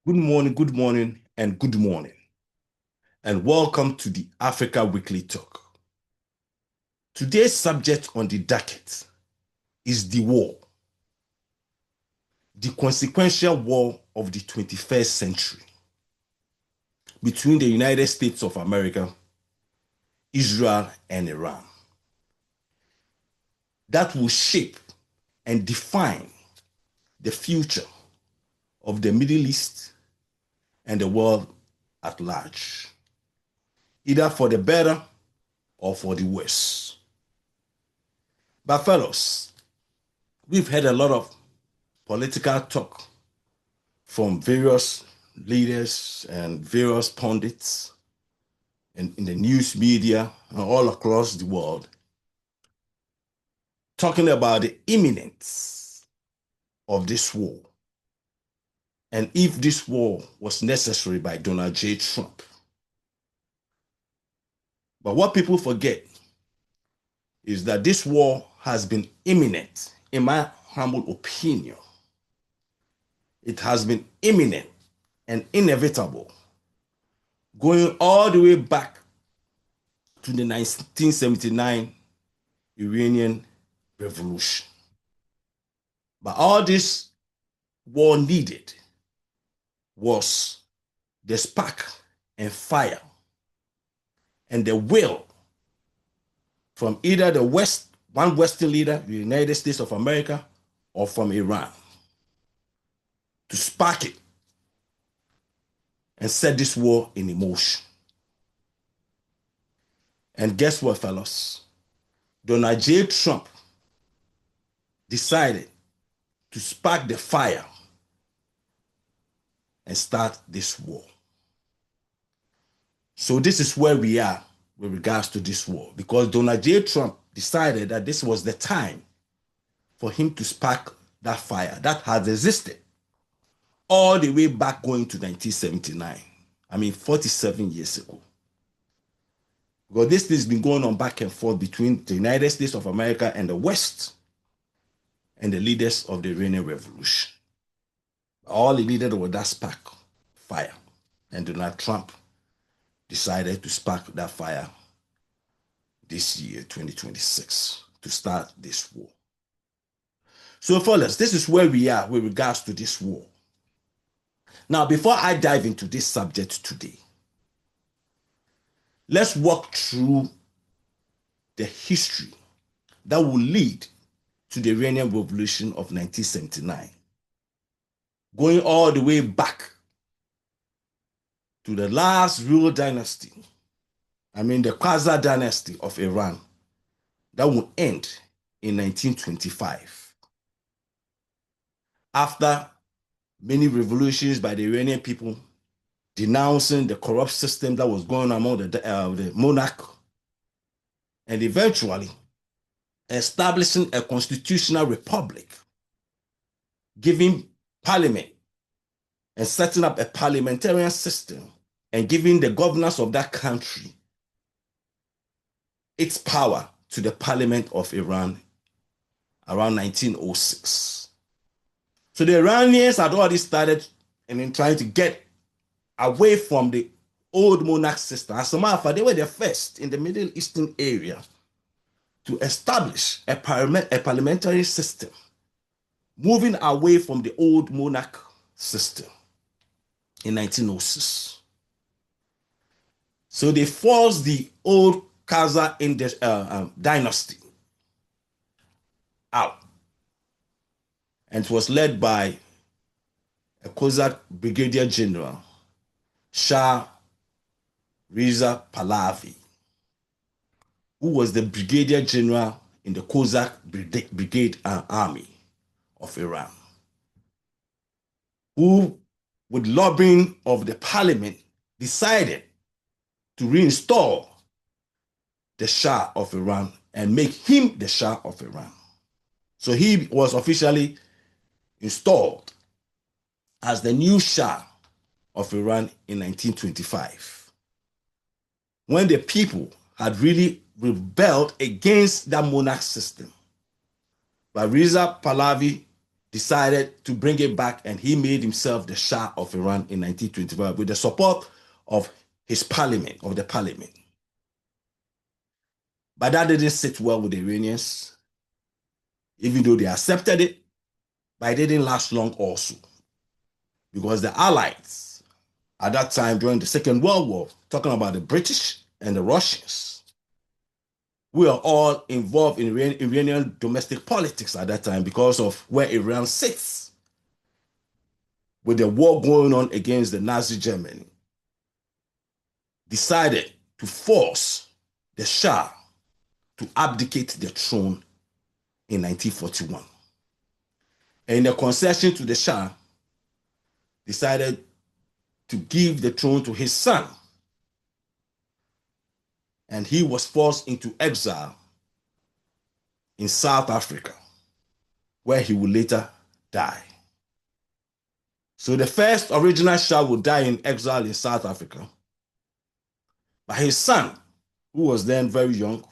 good morning, and good morning. And welcome to the Africa Weekly Talk. Today's subject on the docket is the war, the consequential war of the 21st century between the United States of America, Israel, and Iran. That will shape and define the future of the Middle East and the world at large, either for the better or for the worse. But fellows, we've had a lot of political talk from various leaders and various pundits in the news media and all across the world, talking about the imminence of this war and if this war was necessary by Donald J. Trump. But what people forget is that this war has been imminent, in my humble opinion. It has been imminent and inevitable, going all the way back to the 1979 Iranian Revolution. But all this war needed was the spark and fire and the will from either the West, one Western leader, the United States of America, or from Iran to spark it and set this war in motion. And guess what, fellas? Donald J. Trump decided to spark the fire and start this war. So this is where we are with regards to this war, because Donald J. Trump decided that this was the time for him to spark that fire that has existed all the way back going to 1979. I mean, 47 years ago. Because this thing's been going on back and forth between the United States of America and the West and the leaders of the Iranian Revolution. All he needed was that spark, fire. And Donald Trump decided to spark that fire this year, 2026, to start this war. So, fellas, this is where we are with regards to this war. Now, before I dive into this subject today, let's walk through the history that will lead to the Iranian Revolution of 1979, going all the way back to the last real dynasty, the Qajar dynasty of Iran, that will end in 1925. After many revolutions by the Iranian people, denouncing the corrupt system that was going on among the monarch, and eventually establishing a constitutional republic, giving parliament and setting up a parliamentarian system and giving the governors of that country its power to the parliament of Iran around 1906. So the Iranians had already started in trying to get away from the old monarch system. As a matter of fact, they were the first in the Middle Eastern area to establish a parliamentary system, moving away from the old monarch system in 1906. So they forced the old Qajar dynasty out, and it was led by a Cossack brigadier general, Shah Reza Pahlavi, who was the brigadier general in the Cossack brigade army of Iran, who, with lobbying of the parliament, decided to reinstall the Shah of Iran and make him the Shah of Iran. So he was officially installed as the new Shah of Iran in 1925, when the people had really rebelled against that monarch system. But Reza Pahlavi decided to bring it back, and he made himself the Shah of Iran in 1925 with the support of his parliament, of the parliament. But that didn't sit well with the Iranians, even though they accepted it, but it didn't last long also. Because the Allies at that time during the Second World War, talking about the British and the Russians, we are all involved in Iranian domestic politics at that time because of where Iran sits with the war going on against the Nazi Germany. Decided to force the Shah to abdicate the throne in 1941. And in a concession to the Shah, decided to give the throne to his son. And he was forced into exile in South Africa, where he would later die. So the first original Shah would die in exile in South Africa. But his son, who was then very young,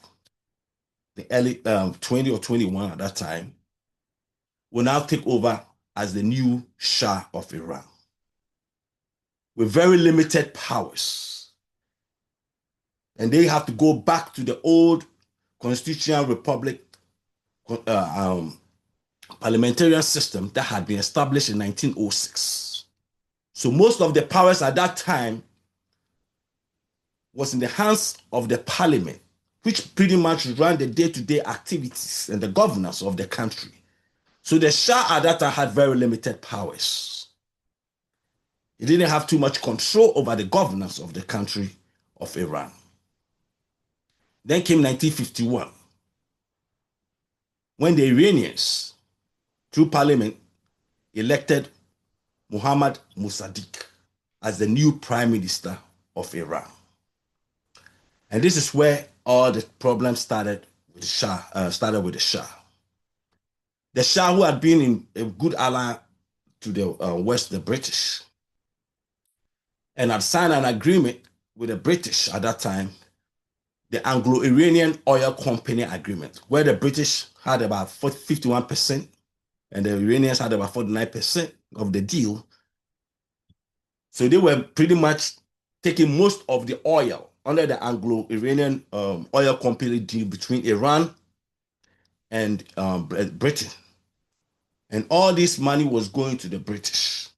the early 20 or 21 at that time, will now take over as the new Shah of Iran with very limited powers. And they have to go back to the old constitutional republic parliamentarian system that had been established in 1906. So most of the powers at that time was in the hands of the parliament, which pretty much ran the day-to-day activities and the governance of the country. So the Shah at that time had very limited powers. He didn't have too much control over the governance of the country of Iran. Then came 1951, when the Iranians, through parliament, elected Mohammad Mossadegh as the new prime minister of Iran. And this is where all the problems started with the Shah. The Shah, who had been in a good ally to the West, the British, and had signed an agreement with the British at that time, the Anglo-Iranian Oil Company Agreement, where the British had about 51% and the Iranians had about 49% of the deal. So they were pretty much taking most of the oil under the Anglo-Iranian Oil Company deal between Iran and Britain. And all this money was going to the British.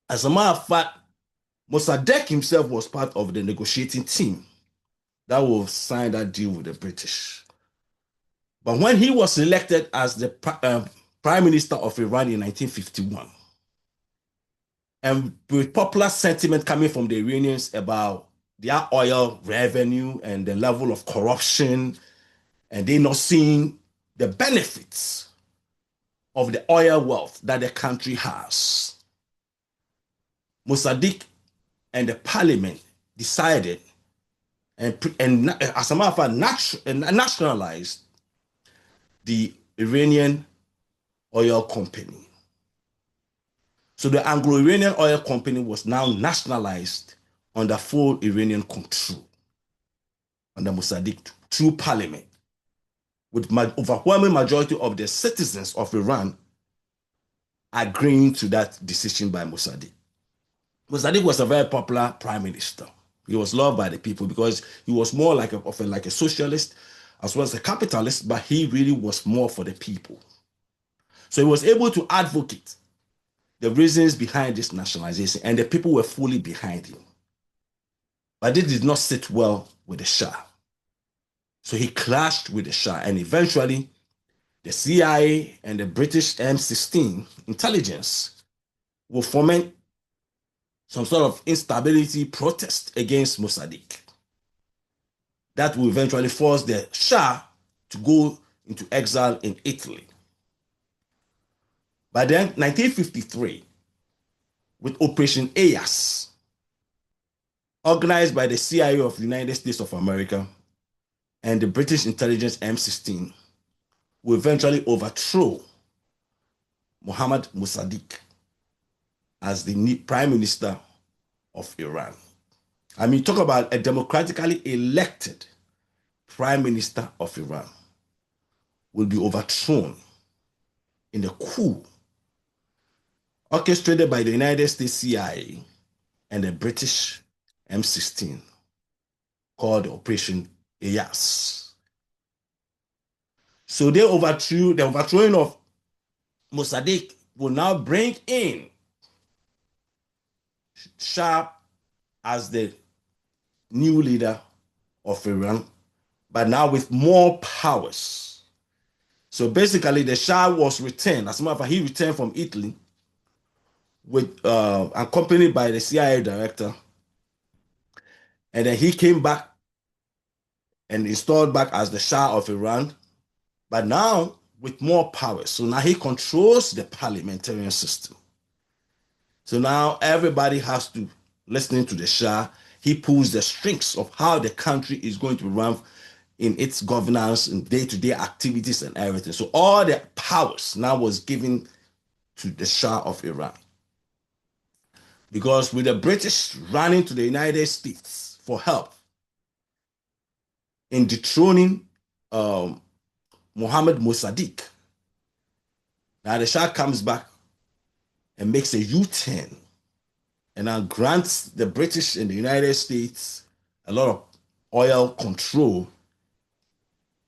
As a matter of fact, Mossadegh himself was part of the negotiating team that will sign that deal with the British. But when he was elected as the Prime Minister of Iran in 1951, and with popular sentiment coming from the Iranians about their oil revenue and the level of corruption, and they not seeing the benefits of the oil wealth that the country has, Mossadegh and the parliament decided and as a matter of fact, nationalized the Iranian Oil Company. So the Anglo-Iranian Oil Company was now nationalized under full Iranian control under Mossadegh through parliament, with overwhelming majority of the citizens of Iran agreeing to that decision by Mossadegh. Mossadegh was a very popular prime minister. He was loved by the people because he was more like a socialist as well as a capitalist, but he really was more for the people. So he was able to advocate the reasons behind this nationalization, and the people were fully behind him. But this did not sit well with the Shah. So he clashed with the Shah, and eventually the CIA and the British M16 intelligence will foment some sort of instability protest against Mossadegh. That will eventually force the Shah to go into exile in Italy. By then, 1953, with Operation Ayas, organized by the CIA of the United States of America and the British intelligence M16, will eventually overthrow Mohammad Mossadegh as the prime minister of Iran. I mean, talk about a democratically elected prime minister of Iran will be overthrown in a coup orchestrated by the United States CIA and the British M16, called Operation Eyas. So the overthrowing of Mossadegh will now bring in Shah as the new leader of Iran, but now with more powers. So basically, the Shah was returned. As a matter of fact, he returned from Italy with accompanied by the CIA director, and then he came back and installed back as the Shah of Iran, but now with more powers. So now he controls the parliamentarian system. So now everybody has to listen to the Shah. He pulls the strings of how the country is going to run in its governance and day-to-day activities and everything. So all the powers now was given to the Shah of Iran. Because with the British running to the United States for help in dethroning Mohammed Mossadegh, now the Shah comes back and makes a U-turn and now grants the British and the United States a lot of oil control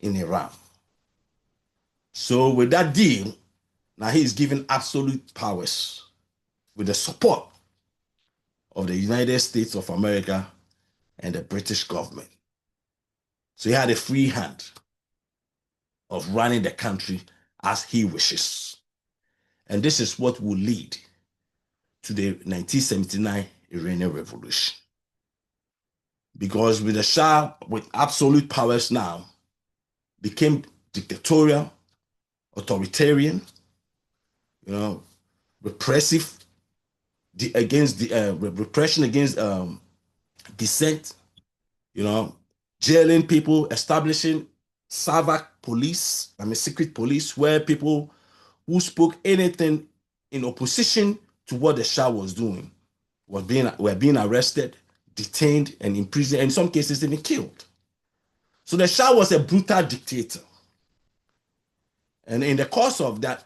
in Iran. So with that deal, now he is given absolute powers with the support of the United States of America and the British government. So he had a free hand of running the country as he wishes. And this is what will lead to the 1979 Iranian Revolution. Because with the Shah, with absolute powers now, became dictatorial, authoritarian, repressive, repression against dissent, jailing people, establishing secret police, where people who spoke anything in opposition to what the Shah was doing were being arrested, detained, and imprisoned, and in some cases even killed. So the Shah was a brutal dictator. And in the course of that,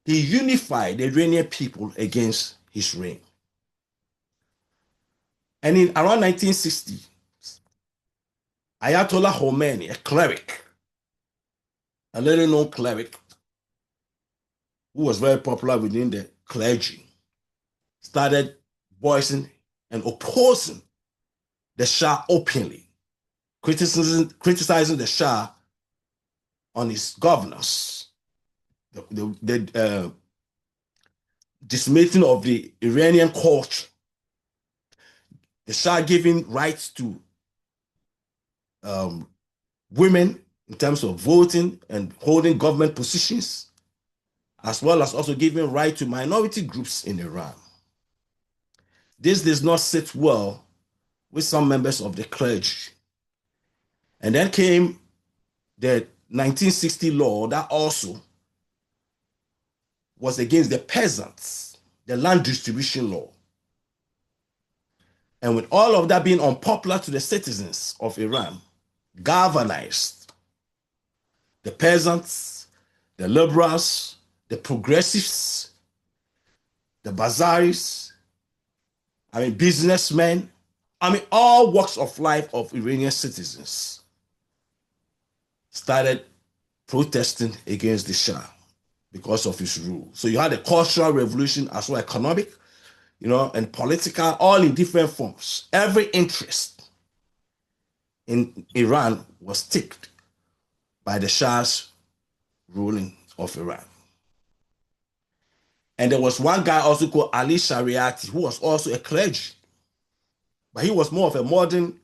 he unified the Iranian people against his reign. And in around 1960, Ayatollah Khomeini, a cleric, a little known cleric, who was very popular within the clergy, started voicing and opposing the Shah openly, criticizing the Shah on his governance, the dismantling of the Iranian culture, the Shah giving rights to women in terms of voting and holding government positions, as well as also giving right to minority groups in Iran. This does not sit well with some members of the clergy. And then came the 1960 law that also was against the peasants, the land distribution law. And with all of that being unpopular to the citizens of Iran, galvanized the peasants, the liberals, the progressives, the bazaris, businessmen, all walks of life of Iranian citizens started protesting against the Shah because of his rule. So you had a cultural revolution as well, economic, and political, all in different forms. Every interest in Iran was ticked by the Shah's ruling of Iran. And there was one guy also called Ali Shariati, who was also a clergy. But he was more of a modern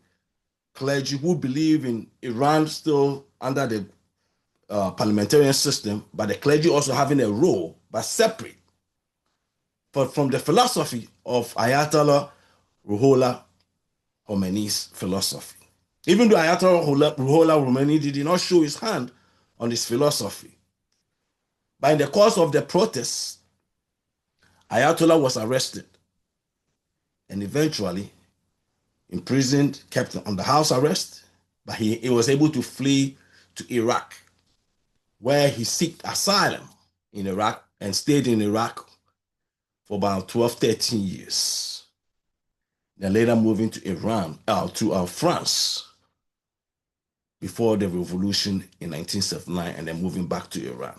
clergy who believed in Iran still under the parliamentarian system, but the clergy also having a role, but separate from the philosophy of Ayatollah Ruhollah Khomeini's philosophy. Even though Ayatollah Ruhollah Khomeini did not show his hand on his philosophy. But in the course of the protests, Ayatollah was arrested and eventually imprisoned, kept under house arrest, but he was able to flee to Iraq, where he sought asylum in Iraq and stayed in Iraq for about 12, 13 years. Then later moving to Iran, to France before the revolution in 1979, and then moving back to Iran.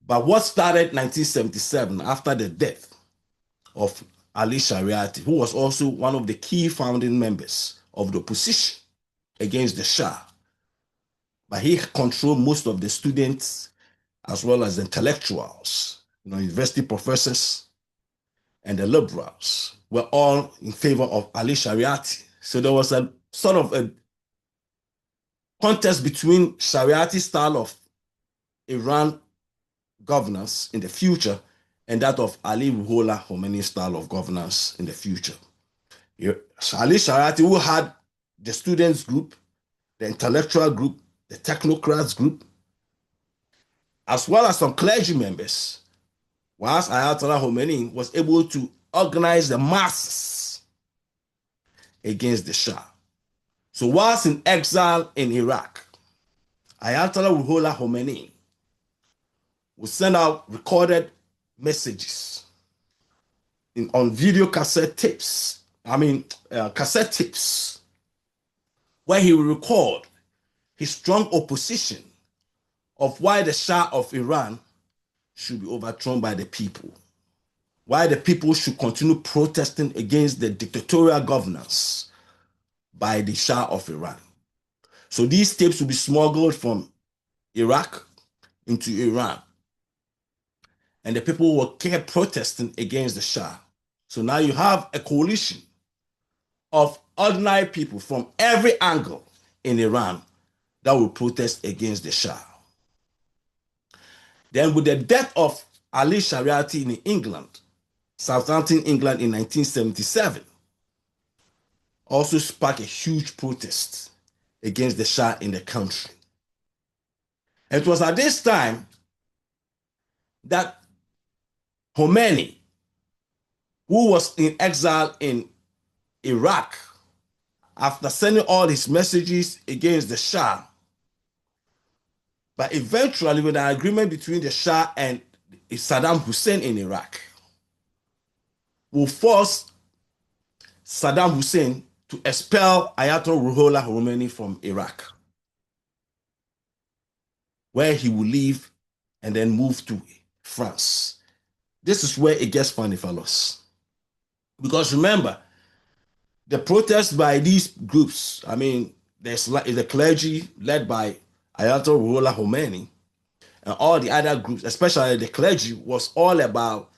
But what started 1977 after the death of Ali Shariati, who was also one of the key founding members of the opposition against the Shah, but he controlled most of the students as well as the intellectuals, university professors and the liberals were all in favor of Ali Shariati. So there was a sort of a contest between Shariati's style of Iran governance in the future and that of Ali Ruhollah Khomeini's style of governance in the future. Ali Shariati, who had the students group, the intellectual group, the technocrats group, as well as some clergy members, whilst Ayatollah Khomeini was able to organize the masses against the Shah. So whilst in exile in Iraq, Ayatollah Ruhollah Khomeini would send out recorded messages on video cassette tapes, cassette tapes, where he would record his strong opposition of why the Shah of Iran should be overthrown by the people, why the people should continue protesting against the dictatorial governance by the Shah of Iran. So these tapes will be smuggled from Iraq into Iran, and the people will keep protesting against the Shah. So now you have a coalition of ordinary people from every angle in Iran that will protest against the Shah. Then with the death of Ali Shariati in England, Southampton, England in 1977, also sparked a huge protest against the Shah in the country. And it was at this time that Khomeini, who was in exile in Iraq, after sending all his messages against the Shah, but eventually with an agreement between the Shah and Saddam Hussein in Iraq, will force Saddam Hussein to expel Ayatollah Ruhollah Khomeini from Iraq, where he will leave and then move to France. This is where it gets funny, fellas. Because remember, the protests by these groups, there's the clergy led by Ayatollah Ruhollah Khomeini, and all the other groups, especially the clergy, was all about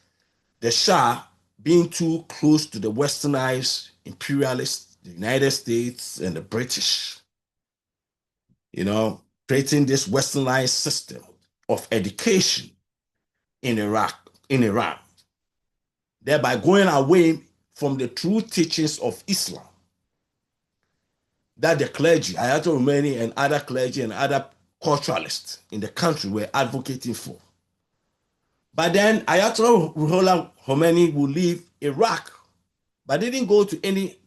the Shah being too close to the westernized imperialists, the United States and the British, creating this westernized system of education in Iran, thereby going away from the true teachings of Islam that the clergy, Ayatollah Khomeini and other clergy and other culturalists in the country were advocating for. But then Ayatollah Ruhollah Khomeini will leave Iraq, but didn't go to any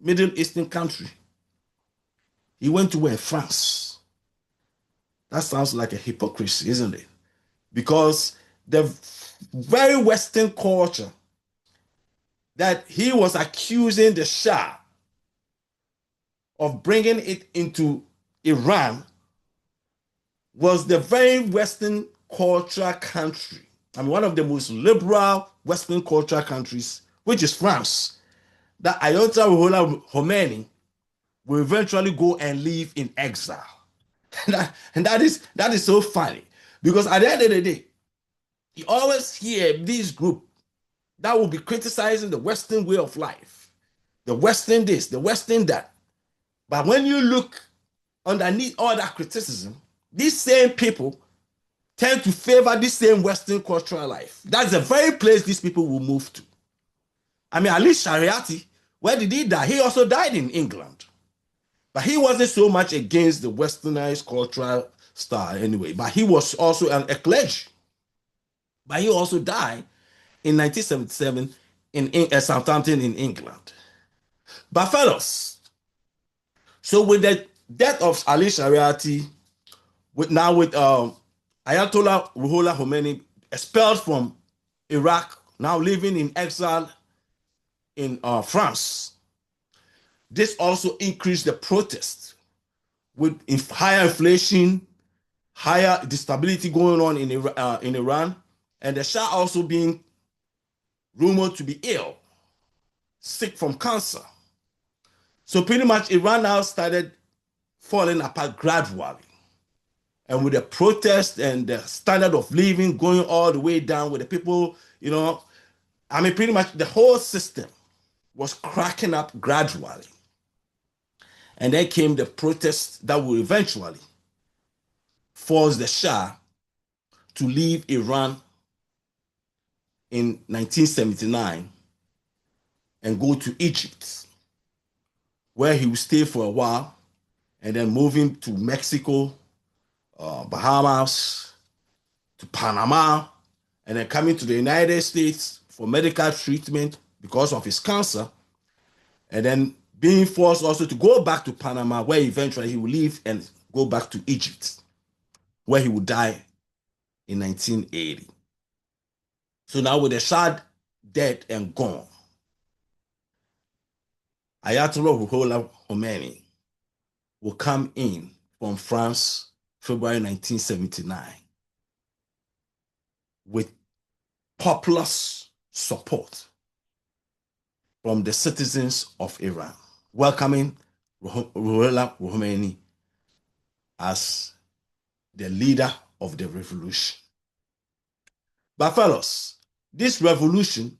Middle Eastern country. He went to France. That sounds like a hypocrisy, isn't it? Because the very Western culture that he was accusing the Shah of bringing it into Iran was the very Western cultural country. One of the most liberal Western cultural countries, which is France, that Ayatollah Ruhollah Khomeini will eventually go and live in exile. and that is so funny, because at the end of the day, you always hear these groups that will be criticizing the Western way of life, the Western this, the Western that. But when you look underneath all that criticism, these same people tend to favor this same Western cultural life. That's the very place these people will move to. Ali Shariati, where did he die? He also died in England. But he wasn't so much against the westernized cultural style anyway. But he was also a clergy. But he also died in 1977 in Southampton in England. But fellows, so with the death of Ali Shariati, with Ayatollah Ruhollah Khomeini expelled from Iraq, now living in exile in France. This also increased the protests with higher inflation, higher instability going on in Iran, and the Shah also being rumored to be ill, sick from cancer. So pretty much Iran now started falling apart gradually. And with the protest and the standard of living going all the way down with the people, I mean, pretty much the whole system was cracking up gradually. And then came the protests that would eventually force the Shah to leave Iran in 1979 and go to Egypt, where he would stay for a while and then moving to Mexico, Bahamas, to Panama, and then coming to the United States for medical treatment because of his cancer, and then being forced also to go back to Panama, where eventually he would leave and go back to Egypt, where he would die in 1980. So now with the Shah dead and gone, Ayatollah Ruhollah Khomeini will come in from France, February 1979, with popular support from the citizens of Iran, welcoming Ruhollah Khomeini as the leader of the revolution. But fellows, this revolution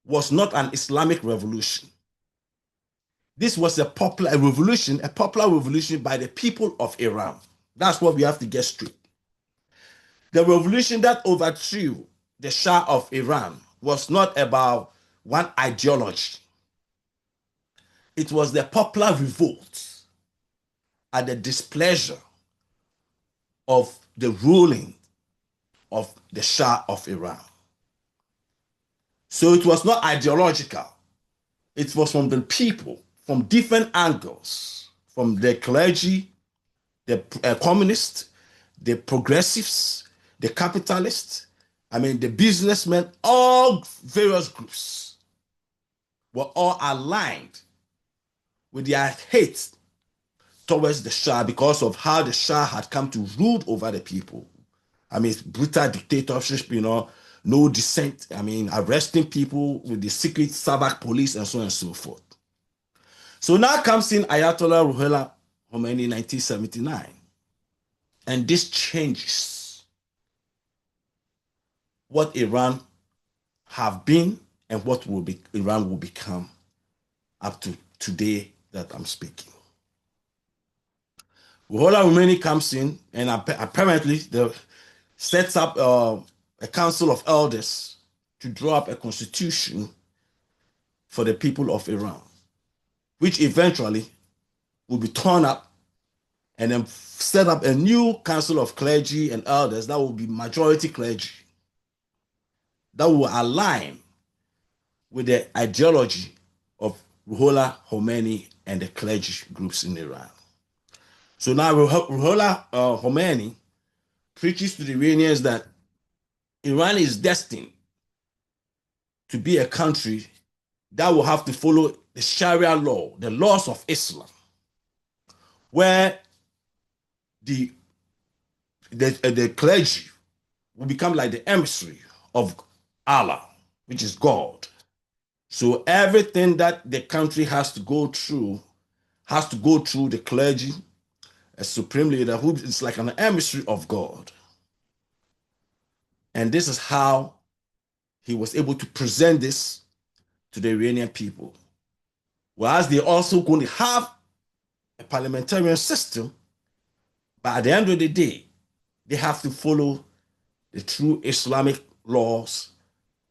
was not an Islamic revolution. This was a popular revolution by the people of Iran. That's what we have to get straight. The revolution that overthrew the Shah of Iran was not about one ideology. It was the popular revolt at the displeasure of the ruling of the Shah of Iran. So it was not ideological. It was from the people, from different angles, from the clergy, the communists, the progressives, the capitalists, the businessmen, all various groups were all aligned with their hate towards the Shah because of how the Shah had come to rule over the people. Brutal dictatorship, no dissent. Arresting people with the secret Savak police and so on and so forth. So now comes in Ayatollah Ruhollah Khomeini in 1979. And this changes what Iran have been and what Iran will become up to today that I'm speaking. Ruhollah Khomeini comes in and apparently sets up a council of elders to draw up a constitution for the people of Iran, which eventually will be torn up and then set up a new council of clergy and elders that will be majority clergy, that will align with the ideology of Ruhollah Khomeini and the clergy groups in Iran. So now Ruhollah Khomeini preaches to the Iranians that Iran is destined to be a country that will have to follow the Sharia law, the laws of Islam, where the clergy will become like the emissary of Allah, which is God. So everything that the country has to go through the clergy, a supreme leader who is like an emissary of God. And this is how he was able to present this to the Iranian people. Whereas they're also going to have a parliamentarian system, but at the end of the day, they have to follow the true Islamic laws,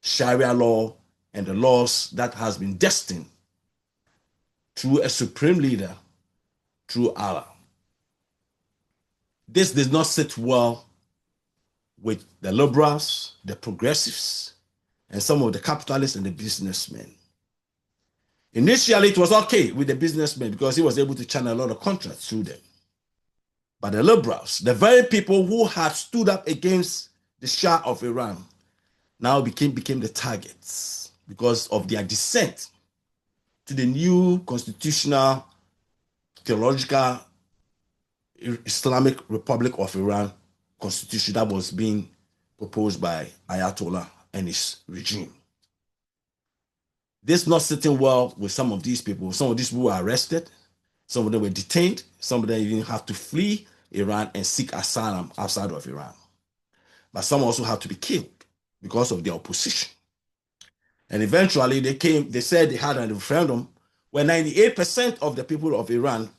Sharia law, and the laws that has been destined through a supreme leader, through Allah. This does not sit well with the liberals, the progressives, and some of the capitalists and the businessmen. Initially, it was okay with the businessmen because he was able to channel a lot of contracts through them. But the liberals, the very people who had stood up against the Shah of Iran, now became the targets because of their dissent to the new constitutional theological Islamic Republic of Iran constitution that was being proposed by Ayatollah and his regime. This not sitting well with some of these people. Some of these people were arrested. Some of them were detained. Some of them even have to flee Iran and seek asylum outside of Iran. But some also had to be killed because of their opposition. And eventually they said they had a referendum where 98% of the people of Iran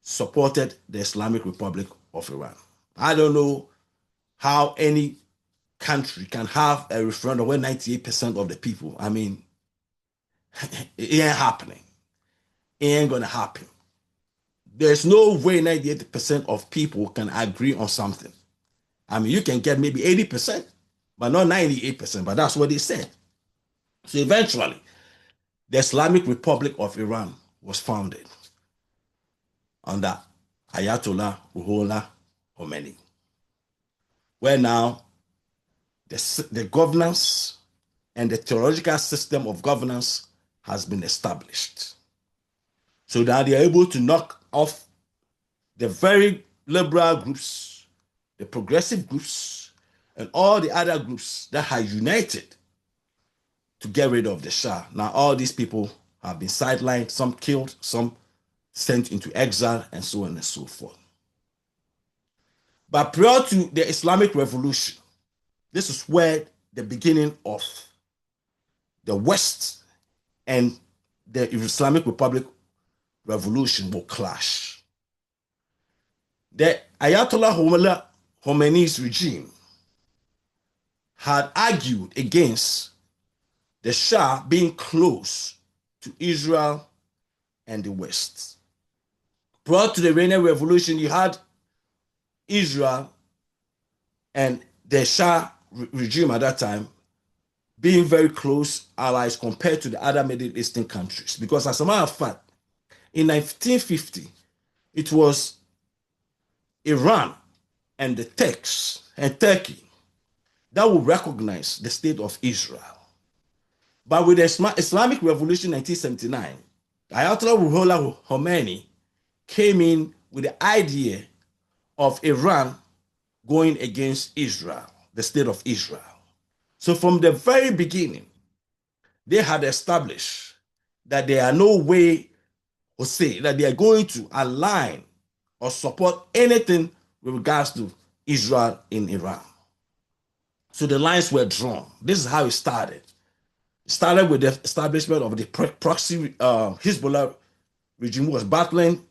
supported the Islamic Republic of Iran. I don't know how any country can have a referendum where 98% of the people, I mean, it ain't happening. It ain't gonna happen. There's no way 98% of people can agree on something. I mean, you can get maybe 80%, but not 98%, but that's what they said. So eventually, the Islamic Republic of Iran was founded under Ayatollah Ruhollah Khomeini, where now the governance and the theological system of governance has been established. So now they are able to knock off the very liberal groups, the progressive groups, and all the other groups that are united to get rid of the Shah. Now all these people have been sidelined, some killed, some sent into exile, and so on and so forth. But prior to the Islamic Revolution, this is where the beginning of the West and the Islamic Republic revolution will clash. The Ayatollah Khomeini's regime had argued against the Shah being close to Israel and the West. Prior to the Iranian Revolution, you had Israel and the Shah regime at that time being very close allies compared to the other Middle Eastern countries. Because as a matter of fact, in 1950, it was Iran and the Turks and Turkey that would recognize the state of Israel. But with the Islamic Revolution in 1979, Ayatollah Ruhollah Khomeini came in with the idea of Iran going against Israel, the state of Israel. So from the very beginning, they had established that there are no way or say that they are going to align or support anything with regards to Israel in Iran. So the lines were drawn. This is how it started. It started with the establishment of the proxy Hezbollah regime, who was battling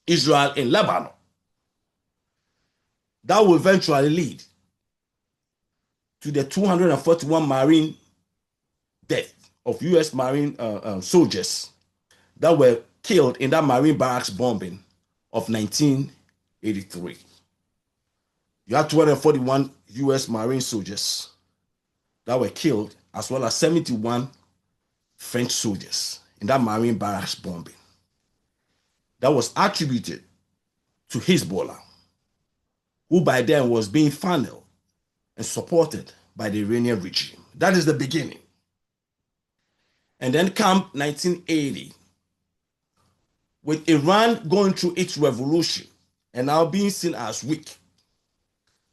Israel in Lebanon. That will eventually lead to the 241 Marine death of U.S. Marine soldiers that were killed in that Marine barracks bombing of 1983. You had 241 U.S. Marine soldiers that were killed, as well as 71 French soldiers in that Marine barracks bombing. That was attributed to Hezbollah, who by then was being funneled and supported by the Iranian regime. That is the beginning. And then come 1980, with Iran going through its revolution and now being seen as weak,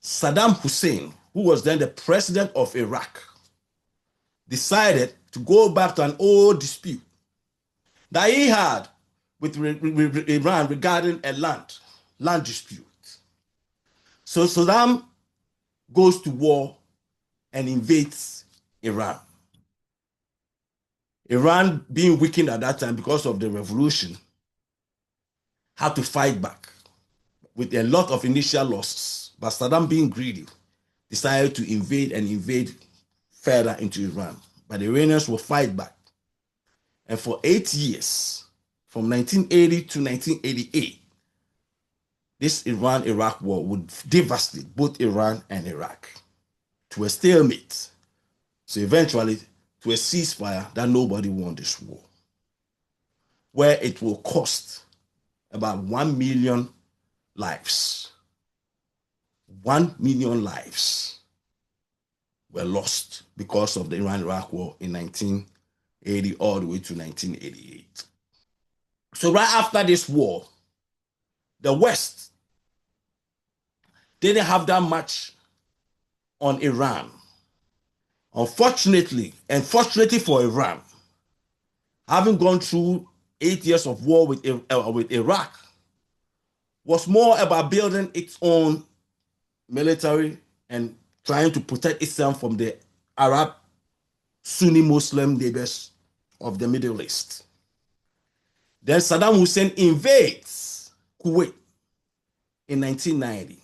Saddam Hussein, who was then the president of Iraq, decided to go back to an old dispute that he had with Iran regarding a land dispute. So Saddam goes to war and invades Iran. Iran, being weakened at that time because of the revolution, had to fight back with a lot of initial losses. But Saddam, being greedy, decided to invade further into Iran. But the Iranians will fight back. And for 8 years, from 1980 to 1988, this Iran-Iraq war would devastate both Iran and Iraq to a stalemate. So eventually, to a ceasefire that nobody won this war, where it will cost about 1 million lives. 1 million lives. were lost because of the Iran-Iraq War in 1980 all the way to 1988. So right after this war, the West didn't have that much on Iran. Unfortunately, and fortunately for Iran, having gone through 8 years of war with Iraq, was more about building its own military and trying to protect itself from the Arab Sunni Muslim neighbors of the Middle East. Then Saddam Hussein invades Kuwait in 1990.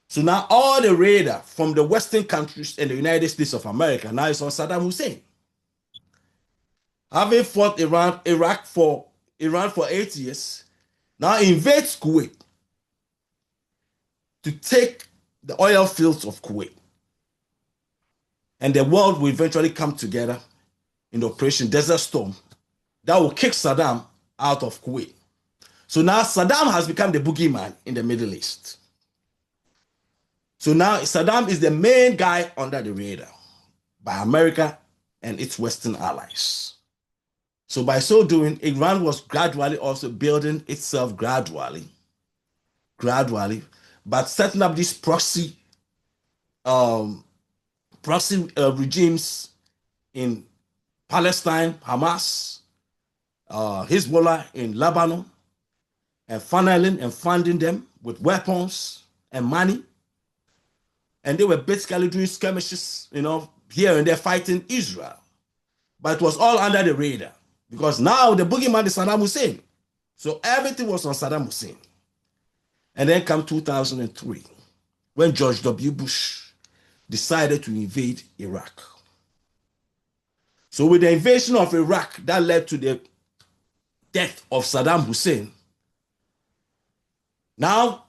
So now all the radar from the Western countries and the United States of America now is on Saddam Hussein. Having fought Iraq for 8 years, now invades Kuwait to take the oil fields of Kuwait. And the world will eventually come together in Operation Desert Storm that will kick Saddam out of Kuwait. So now Saddam has become the boogeyman in the Middle East. So now Saddam is the main guy under the radar by America and its Western allies. So by so doing, Iran was gradually also building itself gradually, but setting up these proxy regimes in Palestine, Hamas, Hezbollah in Lebanon, and funneling and funding them with weapons and money. And they were basically doing skirmishes, here and there fighting Israel. But it was all under the radar because now the boogeyman is Saddam Hussein. So everything was on Saddam Hussein. And then come 2003, when George W. Bush decided to invade Iraq. So with the invasion of Iraq, that led to the death of Saddam Hussein. Now,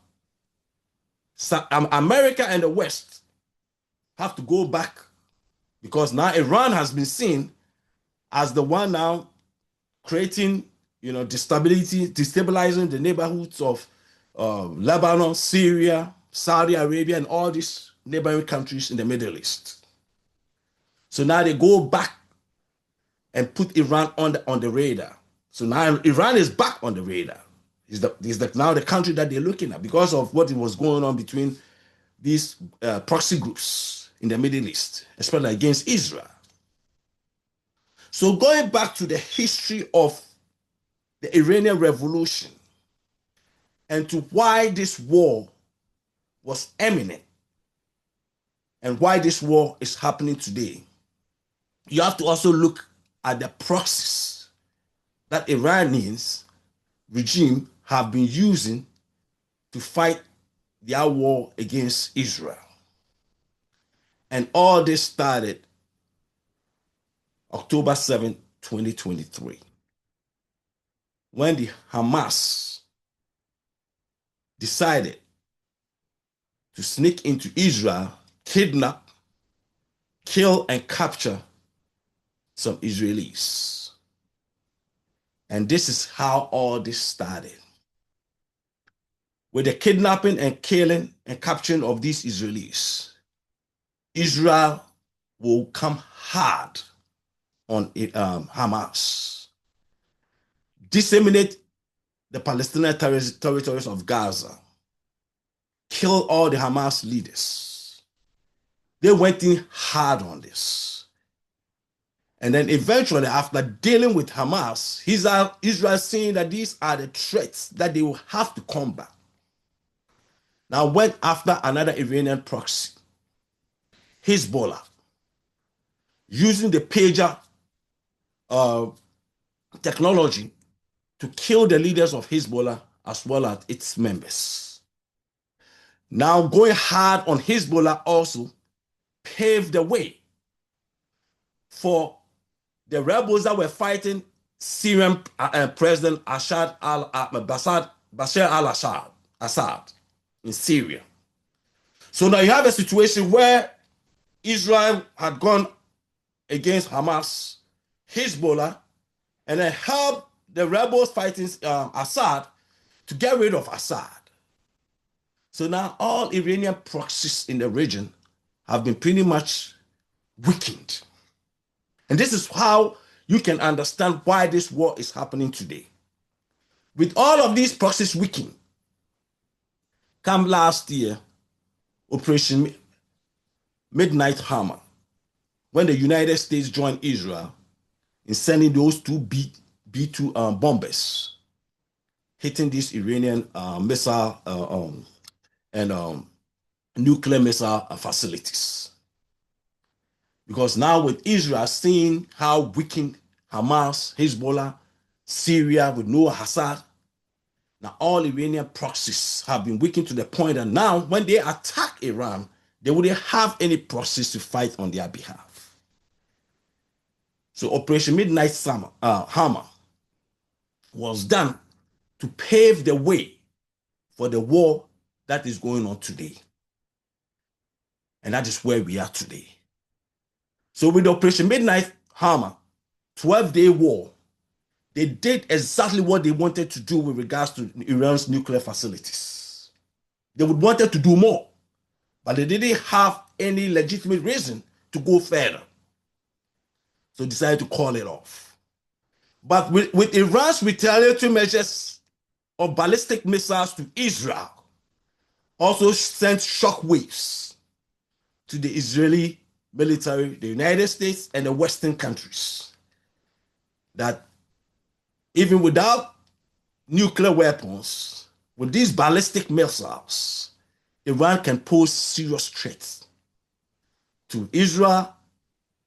America and the West have to go back because now Iran has been seen as the one now creating, destabilizing the neighborhoods of Lebanon, Syria, Saudi Arabia, and all these neighboring countries in the Middle East. So now they go back and put Iran on the radar. So now Iran is back on the radar. Is now the country that they're looking at because of what was going on between these proxy groups in the Middle East, especially against Israel. So going back to the history of the Iranian Revolution and to why this war was imminent and why this war is happening today, you have to also look at the proxies that Iranians regime have been using to fight their war against Israel. And all this started October 7, 2023, when the Hamas decided to sneak into Israel, kidnap, kill, and capture some Israelis. And this is how all this started. With the kidnapping and killing and capturing of these Israelis, Israel will come hard on Hamas, disseminate the Palestinian territories of Gaza, kill all the Hamas leaders. They went in hard on this. And then eventually, after dealing with Hamas, Israel seeing that these are the threats that they will have to combat. Now went after another Iranian proxy, Hezbollah, using the pager technology to kill the leaders of Hezbollah as well as its members. Now going hard on Hezbollah also paved the way for the rebels that were fighting Syrian President Bashar al-Assad in Syria. So now you have a situation where Israel had gone against Hamas, Hezbollah, and then helped the rebels fighting Assad to get rid of Assad. So now all Iranian proxies in the region have been pretty much weakened. And this is how you can understand why this war is happening today. With all of these proxies weakened, come last year, Operation Midnight Hammer, when the United States joined Israel in sending those two B-2 bombers, hitting these Iranian missile and nuclear missile facilities. Because now with Israel seeing how weakened Hamas, Hezbollah, Syria with no Assad, now all Iranian proxies have been weakened to the point that now when they attack Iran, they wouldn't have any proxies to fight on their behalf. So Operation Midnight Hammer was done to pave the way for the war that is going on today. And that is where we are today. So with Operation Midnight Hammer, 12-day war, they did exactly what they wanted to do with regards to Iran's nuclear facilities. They would wanted to do more, but they didn't have any legitimate reason to go further. So decided to call it off. But with Iran's retaliatory measures of ballistic missiles to Israel, also sent shockwaves to the Israeli military, the United States, and the Western countries. That even without nuclear weapons, with these ballistic missiles, Iran can pose serious threats to Israel,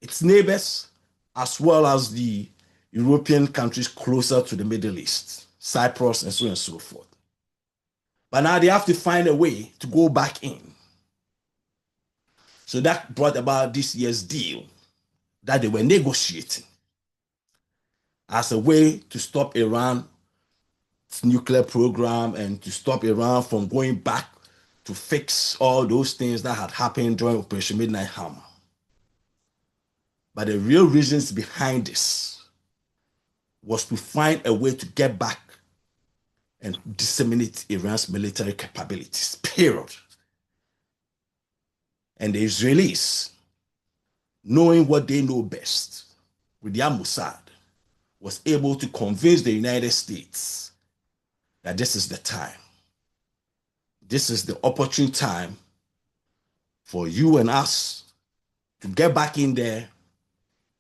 its neighbors, as well as the European countries closer to the Middle East, Cyprus, and so on and so forth. But now they have to find a way to go back in. So that brought about this year's deal that they were negotiating as a way to stop Iran's nuclear program and to stop Iran from going back to fix all those things that had happened during Operation Midnight Hammer. But the real reasons behind this was to find a way to get back and disseminate Iran's military capabilities, period. And the Israelis, knowing what they know best, with their Mossad, was able to convince the United States that this is the time. This is the opportune time for you and us to get back in there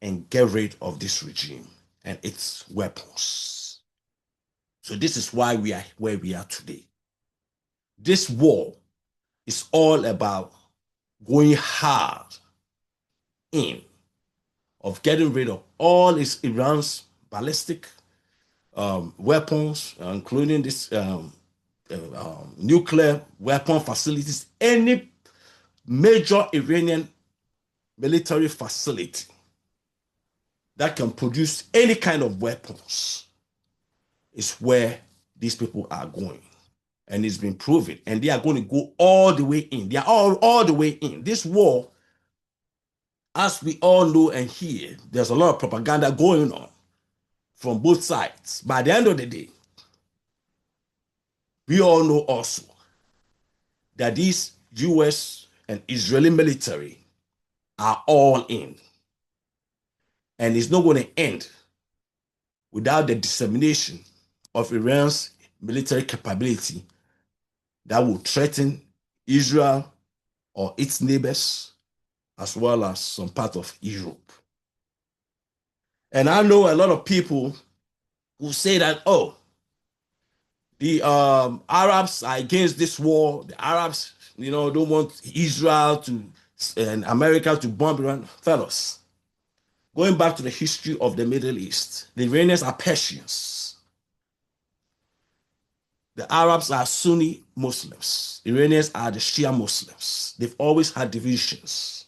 and get rid of this regime and its weapons. So this is why we are where we are today. This war is all about going hard in of getting rid of all Iran's ballistic weapons, including this nuclear weapon facilities, any major Iranian military facility that can produce any kind of weapons is where these people are going. And it's been proven. And they are going to go all the way in. They are all the way in. This war, as we all know and hear, there's a lot of propaganda going on from both sides. By the end of the day, we all know also that these US and Israeli military are all in. And it's not going to end without the dissemination of Iran's military capability that will threaten Israel or its neighbors, as well as some part of Europe. And I know a lot of people who say that, oh, the Arabs are against this war. The Arabs, don't want Israel and America to bomb Iran. Fellows, going back to the history of the Middle East, the Iranians are Persians. The Arabs are Sunni Muslims. Iranians are the Shia Muslims. They've always had divisions.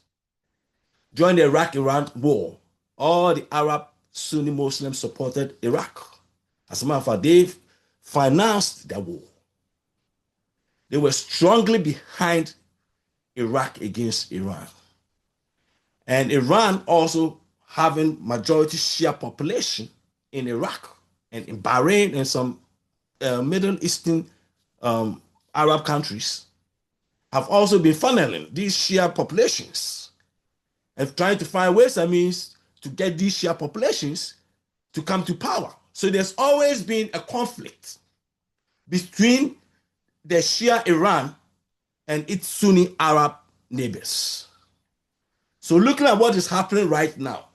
During the Iraq-Iran war, all the Arab Sunni Muslims supported Iraq. As a matter of fact, they've financed the war. They were strongly behind Iraq against Iran. And Iran also having majority Shia population in Iraq and in Bahrain and some Middle Eastern Arab countries. have also been funneling these Shia populations and trying to find ways and means to get these Shia populations to come to power. So there's always been a conflict between the Shia Iran and its Sunni Arab neighbors. So looking at what is happening right now,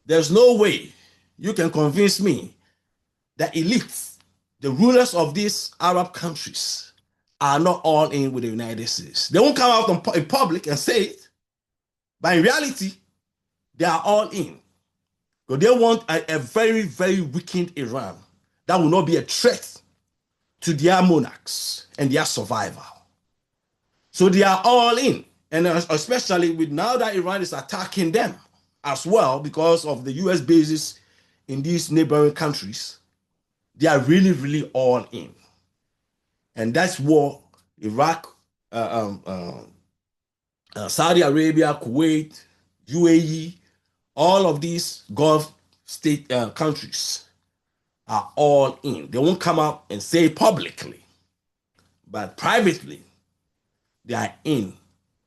there's no way you can convince me that elites, the rulers of these Arab countries, are not all in with the United States. They won't come out in public and say it, but in reality, they are all in. Because they want a very, very weakened Iran that will not be a threat to their monarchs and their survival. So they are all in. And especially with now that Iran is attacking them as well because of the US bases in these neighboring countries, they are really, really all in. And that's what Iraq, Saudi Arabia, Kuwait, UAE, all of these Gulf state countries are all in. They won't come out and say it publicly, but privately, they are in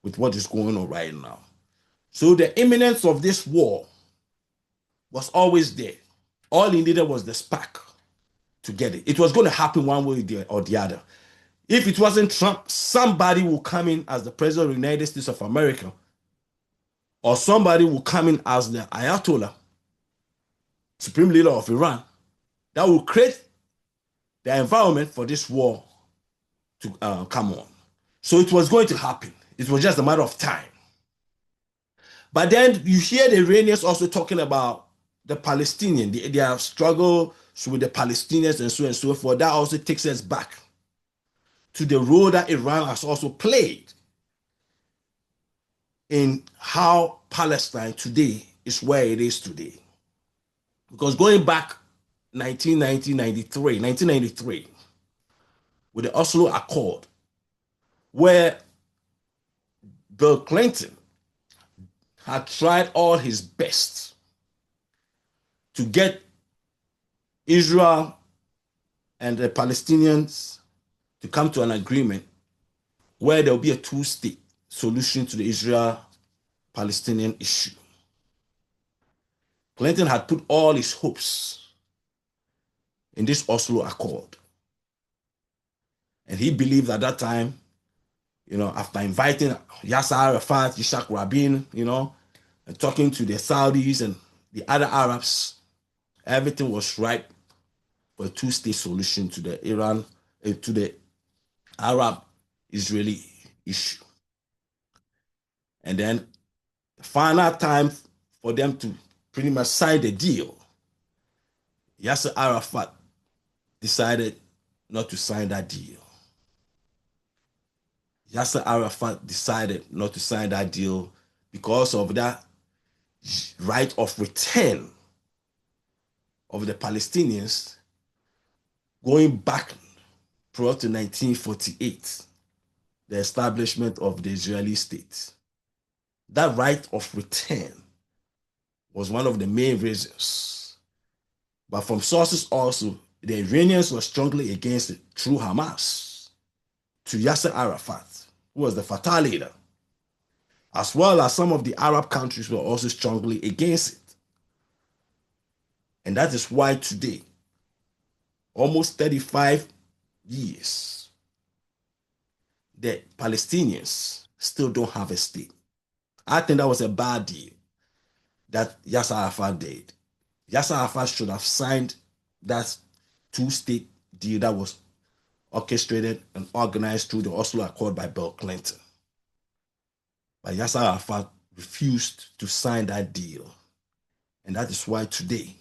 with what is going on right now. So the imminence of this war was always there. All it needed was the spark to get it. It was going to happen one way or the other. If it wasn't Trump, somebody will come in as the president of the United States of America, or somebody will come in as the Ayatollah, supreme leader of Iran, that will create the environment for this war to come on. So it was going to happen. It was just a matter of time. But then you hear the Iranians also talking about the Palestinian, their struggle with the Palestinians and so forth. That also takes us back to the role that Iran has also played in how Palestine today is where it is today. Because going back 1993, with the Oslo Accord, where Bill Clinton had tried all his best to get Israel and the Palestinians to come to an agreement where there will be a two-state solution to the Israel-Palestinian issue. Clinton had put all his hopes in this Oslo Accord. And he believed at that time, after inviting Yasser Arafat, Yitzhak Rabin, and talking to the Saudis and the other Arabs, everything was ripe for a two-state solution to the Arab-Israeli issue. And then the final time for them to pretty much sign the deal, Yasser Arafat decided not to sign that deal. Yasser Arafat decided not to sign that deal because of that right of return of the Palestinians going back prior to 1948, the establishment of the Israeli state. That right of return was one of the main reasons. But from sources also, the Iranians were strongly against it through Hamas to Yasser Arafat, who was the Fatah leader, as well as some of the Arab countries were also strongly against it. And that is why today, almost 35 years, the Palestinians still don't have a state. I think that was a bad deal that Yasser Arafat did. Yasser Arafat should have signed that two-state deal that was orchestrated and organized through the Oslo Accord by Bill Clinton. But Yasser Arafat refused to sign that deal. And that is why today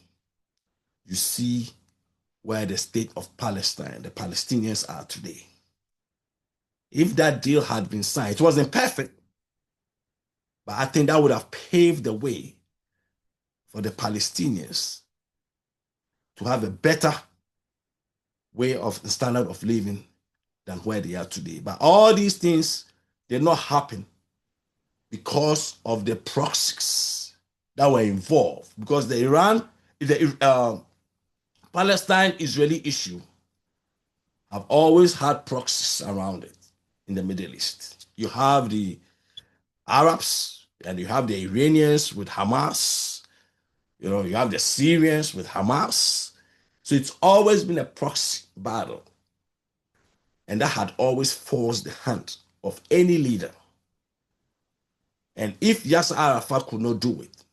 you see where the state of Palestine, the Palestinians are today. If that deal had been signed, it wasn't perfect, but I think that would have paved the way for the Palestinians to have a better way of standard of living than where they are today. But all these things did not happen because of the proxies that were involved. Because the Palestine-Israeli issue have always had proxies around it. in the Middle East. You have the Arabs and you have the Iranians with Hamas. You know, you have the Syrians with Hamas. So it's always been a proxy battle. And that had always forced the hand of any leader. And if Yasser Arafat could not do it,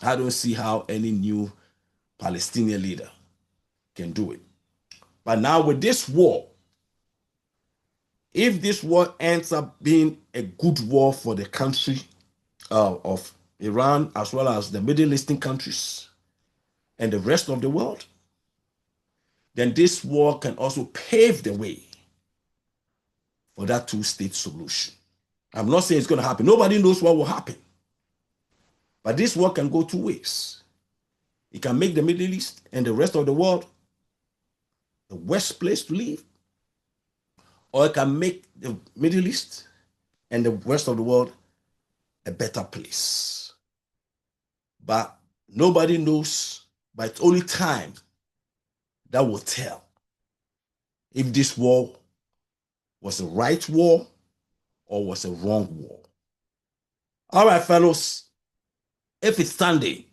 I don't see how any new Palestinian leader can do it. But now with this war, if this war ends up being a good war for the country of Iran, as well as the Middle Eastern countries and the rest of the world, then this war can also pave the way for that two-state solution. I'm not saying it's going to happen. Nobody knows what will happen. But this war can go two ways. It can make the Middle East and the rest of the world the worst place to live, or it can make the Middle East and the rest of the world a better place. But nobody knows, but it's only time that will tell if this war was a right war or was a wrong war. All right, fellows, if it's Sunday,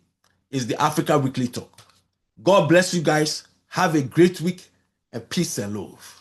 it's the Africa Weekly Talk. God bless you guys. Have a great week and peace and love.